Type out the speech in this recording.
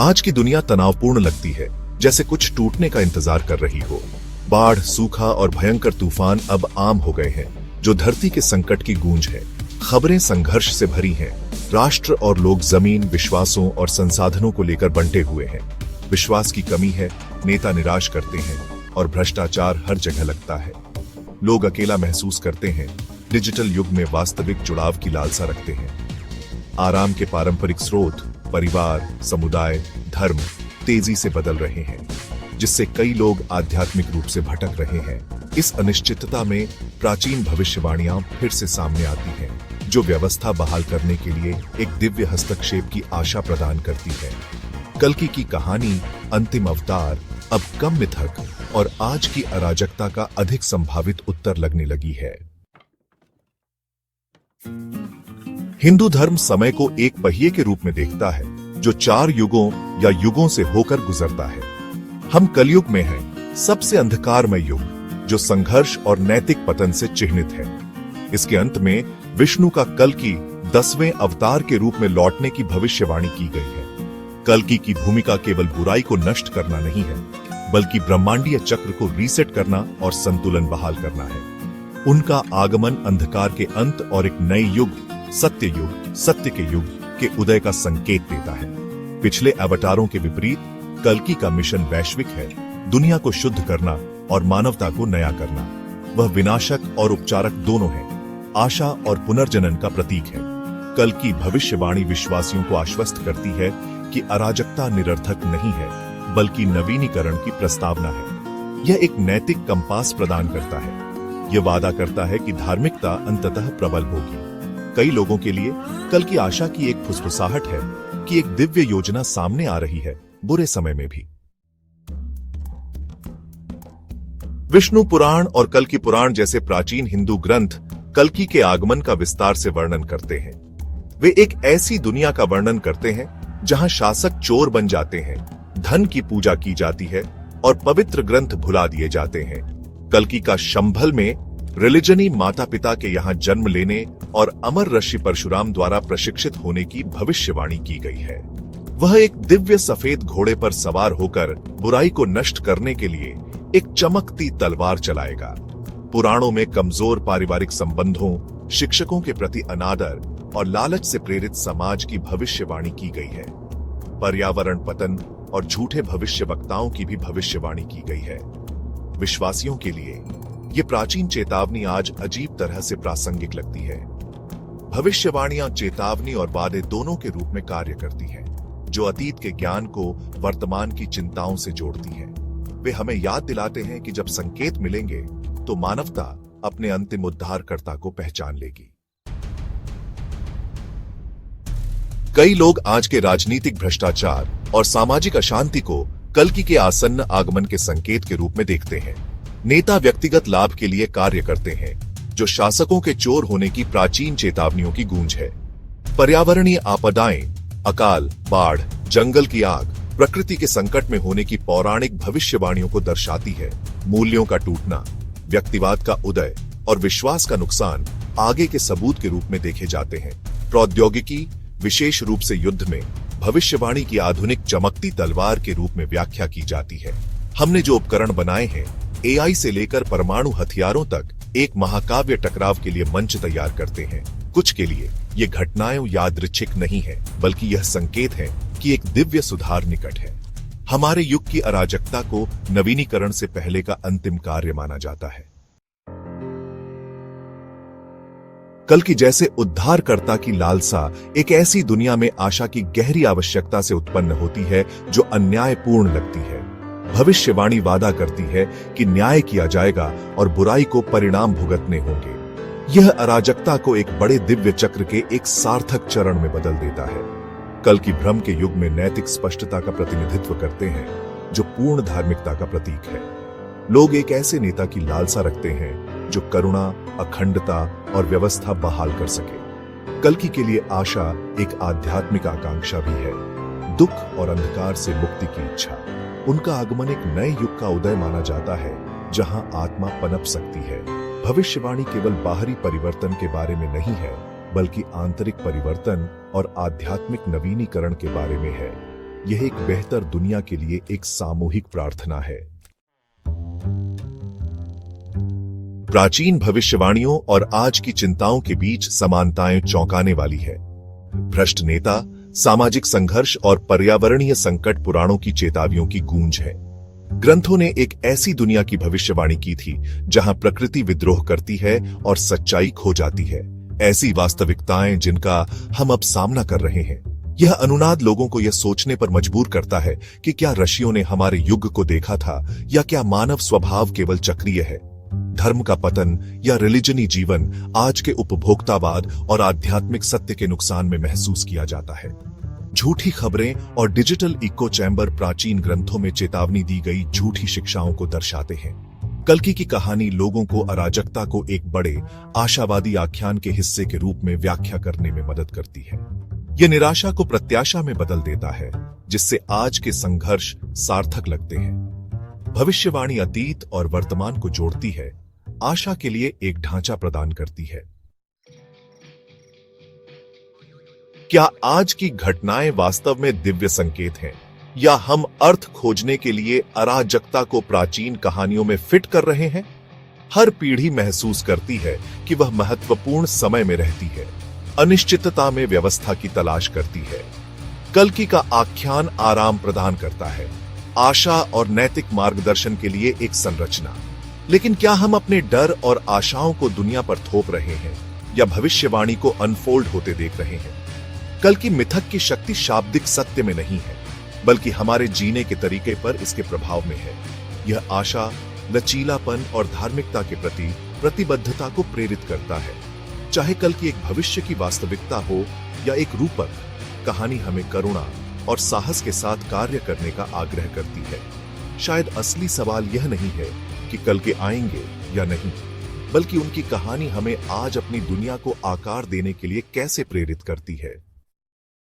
आज की दुनिया तनावपूर्ण लगती है, जैसे कुछ टूटने का इंतजार कर रही हो। बाढ़, सूखा और भयंकर तूफान अब आम हो गए हैं, जो धरती के संकट की गूंज है। खबरें संघर्ष से भरी हैं। राष्ट्र और लोग जमीन, विश्वासों और संसाधनों को लेकर बंटे हुए हैं। विश्वास की कमी है, नेता निराश करते हैं और भ्रष्टाचार हर जगह लगता है। लोग अकेला महसूस करते हैं, डिजिटल युग में वास्तविक जुड़ाव की लालसा रखते हैं। आराम के पारंपरिक स्रोत, परिवार, समुदाय, धर्म तेजी से बदल रहे हैं, जिससे कई लोग आध्यात्मिक रूप से भटक रहे हैं। इस अनिश्चितता में प्राचीन भविष्यवाणियां फिर से सामने आती हैं, जो व्यवस्था बहाल करने के लिए एक दिव्य हस्तक्षेप की आशा प्रदान करती है। कल्कि की कहानी अंतिम अवतार अब कम मिथक और आज की अराजकता का अधिक संभावित उत्तर लगने लगी है। हिंदू धर्म समय को एक पहिए के रूप में देखता है, जो 4 युगों या युगों से होकर गुजरता है। हम कलयुग में हैं, सबसे अंधकारमय युग, जो संघर्ष और नैतिक पतन से चिह्नित है। इसके अंत में विष्णु का कल्कि 10वें अवतार के रूप में लौटने की भविष्यवाणी की गई है। कल्कि की भूमिका केवल बुराई को नष्ट करना नहीं है, बल्कि ब्रह्मांडीय चक्र को रीसेट करना और संतुलन बहाल करना है। उनका आगमन अंधकार के अंत और एक नए युग, सत्य के युग के उदय का संकेत देता है। पिछले अवतारों के विपरीत कल्कि का मिशन वैश्विक है, दुनिया को शुद्ध करना और मानवता को नया करना। वह विनाशक और उपचारक दोनों है, आशा और पुनर्जनन का प्रतीक है। कल्कि भविष्यवाणी विश्वासियों को आश्वस्त करती है कि अराजकता निरर्थक नहीं है, बल्कि नवीनीकरण की प्रस्तावना है। यह एक नैतिक कंपास प्रदान करता है। यह वादा करता है कि धार्मिकता अंततः प्रबल होगी। कई लोगों के लिए कल्कि आशा की एक फुसफुसाहट है कि एक दिव्य योजना सामने आ रही है, बुरे समय में भी। विष्णु पुराण और कल्कि पुराण जैसे प्राचीन हिंदू ग्रंथ कल्कि के आगमन का विस्तार से वर्णन करते हैं। वे एक ऐसी दुनिया का वर्णन करते हैं जहां शासक चोर बन जाते हैं, धन की पूजा की जाती है और पवित्र ग्रंथ भुला दिए जाते हैं। कल्कि का शंभल में रिलीजनी माता पिता के यहां जन्म लेने और अमर ऋषि परशुराम द्वारा प्रशिक्षित होने की भविष्यवाणी की गई है। वह एक दिव्य सफेद घोड़े पर सवार होकर बुराई को नष्ट करने के लिए एक चमकती तलवार चलाएगा। पुराणों में कमजोर पारिवारिक संबंधों, शिक्षकों के प्रति अनादर और लालच से प्रेरित समाज की भविष्यवाणी की गई है। पर्यावरण पतन और झूठे भविष्यवक्ताओं की भी भविष्यवाणी की गई है। विश्वासियों के लिए ये प्राचीन चेतावनी आज अजीब तरह से प्रासंगिक लगती है। भविष्यवाणियां चेतावनी और वादे दोनों के रूप में कार्य करती हैं, जो अतीत के ज्ञान को वर्तमान की चिंताओं से जोड़ती हैं। वे हमें याद दिलाते हैं कि जब संकेत मिलेंगे तो मानवता अपने अंतिम उद्धारकर्ता को पहचान लेगी। कई लोग आज के राजनीतिक भ्रष्टाचार और सामाजिक अशांति को कल्कि के आसन्न आगमन के संकेत के रूप में देखते हैं। नेता व्यक्तिगत लाभ के लिए कार्य करते हैं, जो शासकों के चोर होने की प्राचीन चेतावनियों की गूंज है। पर्यावरणीय आपदाएं, अकाल, बाढ़, जंगल की आग प्रकृति के संकट में होने की पौराणिक भविष्यवाणियों को दर्शाती है। मूल्यों का टूटना, व्यक्तिवाद का उदय और विश्वास का नुकसान आगे के सबूत के रूप में देखे जाते हैं। प्रौद्योगिकी, विशेष रूप से युद्ध में, भविष्यवाणी की आधुनिक चमकती तलवार के रूप में व्याख्या की जाती है। हमने जो उपकरण बनाए हैं, एआई से लेकर परमाणु हथियारों तक, एक महाकाव्य टकराव के लिए मंच तैयार करते हैं। कुछ के लिए ये घटनाएं यादृच्छिक नहीं है, बल्कि यह संकेत है कि एक दिव्य सुधार निकट है। हमारे युग की अराजकता को नवीनीकरण से पहले का अंतिम कार्य माना जाता है। कल्कि जैसे उद्धारकर्ता की लालसा एक ऐसी दुनिया में आशा की गहरी आवश्यकता से उत्पन्न होती है जो अन्यायपूर्ण लगती है। भविष्यवाणी वादा करती है कि न्याय किया जाएगा और बुराई को परिणाम भुगतने होंगे। यह अराजकता को एक बड़े दिव्य चक्र के एक सार्थक चरण में बदल देता है। कल्कि भ्रम के युग में नैतिक स्पष्टता का प्रतिनिधित्व करते हैं, जो पूर्ण धार्मिकता का प्रतीक है। लोग एक ऐसे नेता की लालसा रखते हैं जो करुणा, अखंडता और व्यवस्था बहाल कर सके। कल्कि के लिए आशा एक आध्यात्मिक आकांक्षा भी है, दुख और अंधकार से मुक्ति की इच्छा। उनका आगमन एक नए युग का उदय माना जाता है, जहां आत्मा पनप सकती है। भविष्यवाणी केवल बाहरी परिवर्तन के बारे में नहीं है, बल्कि आंतरिक परिवर्तन और आध्यात्मिक नवीनीकरण के बारे में है। यह एक बेहतर दुनिया के लिए एक सामूहिक प्रार्थना है। प्राचीन भविष्यवाणियों और आज की चिंताओं के बीच समानताएं चौंकाने वाली है। भ्रष्ट नेता, सामाजिक संघर्ष और पर्यावरणीय संकट पुराणों की चेतावनियों की गूंज है। ग्रंथों ने एक ऐसी दुनिया की भविष्यवाणी की थी जहां प्रकृति विद्रोह करती है और सच्चाई खो जाती है। ऐसी वास्तविकताएं जिनका हम अब सामना कर रहे हैं। यह अनुनाद लोगों को यह सोचने पर मजबूर करता है कि क्या ऋषियों ने हमारे युग को देखा था या क्या मानव स्वभाव केवल चक्रीय है। धर्म का पतन या रिलीजनी जीवन आज के उपभोक्तावाद और आध्यात्मिक सत्य के नुकसान में महसूस किया जाता है। झूठी खबरें और डिजिटल इको चैम्बर प्राचीन ग्रंथों में चेतावनी दी गई झूठी शिक्षाओं को दर्शाते हैं। कल्कि की कहानी लोगों को अराजकता को एक बड़े आशावादी आख्यान के हिस्से के रूप में व्याख्या करने में मदद करती है। यह निराशा को प्रत्याशा में बदल देता है, जिससे आज के संघर्ष सार्थक लगते हैं। भविष्यवाणी अतीत और वर्तमान को जोड़ती है, आशा के लिए एक ढांचा प्रदान करती है। क्या आज की घटनाएं वास्तव में दिव्य संकेत हैं, या हम अर्थ खोजने के लिए अराजकता को प्राचीन कहानियों में फिट कर रहे हैं? हर पीढ़ी महसूस करती है कि वह महत्वपूर्ण समय में रहती है, अनिश्चितता में व्यवस्था की तलाश करती है। कल्कि का आख्यान आराम प्रदान करता है, आशा और नैतिक मार्गदर्शन के लिए एक संरचना। लेकिन क्या हम अपने डर और आशाओं को दुनिया पर थोप रहे हैं, या भविष्यवाणी को अनफोल्ड होते देख रहे हैं? कल्कि मिथक की शक्ति शाब्दिक सत्य में नहीं है, बल्कि हमारे जीने के तरीके पर इसके प्रभाव में है। यह आशा, लचीलापन और धार्मिकता के प्रति प्रतिबद्धता को प्रेरित करता है। चाहे कल की एक भविष्य की वास्तविकता हो या एक रूपक, कहानी हमें करुणा और साहस के साथ कार्य करने का आग्रह करती है। शायद असली सवाल यह नहीं है कि कल के आएंगे या नहीं, बल्कि उनकी कहानी हमें आज अपनी दुनिया को आकार देने के लिए कैसे प्रेरित करती है।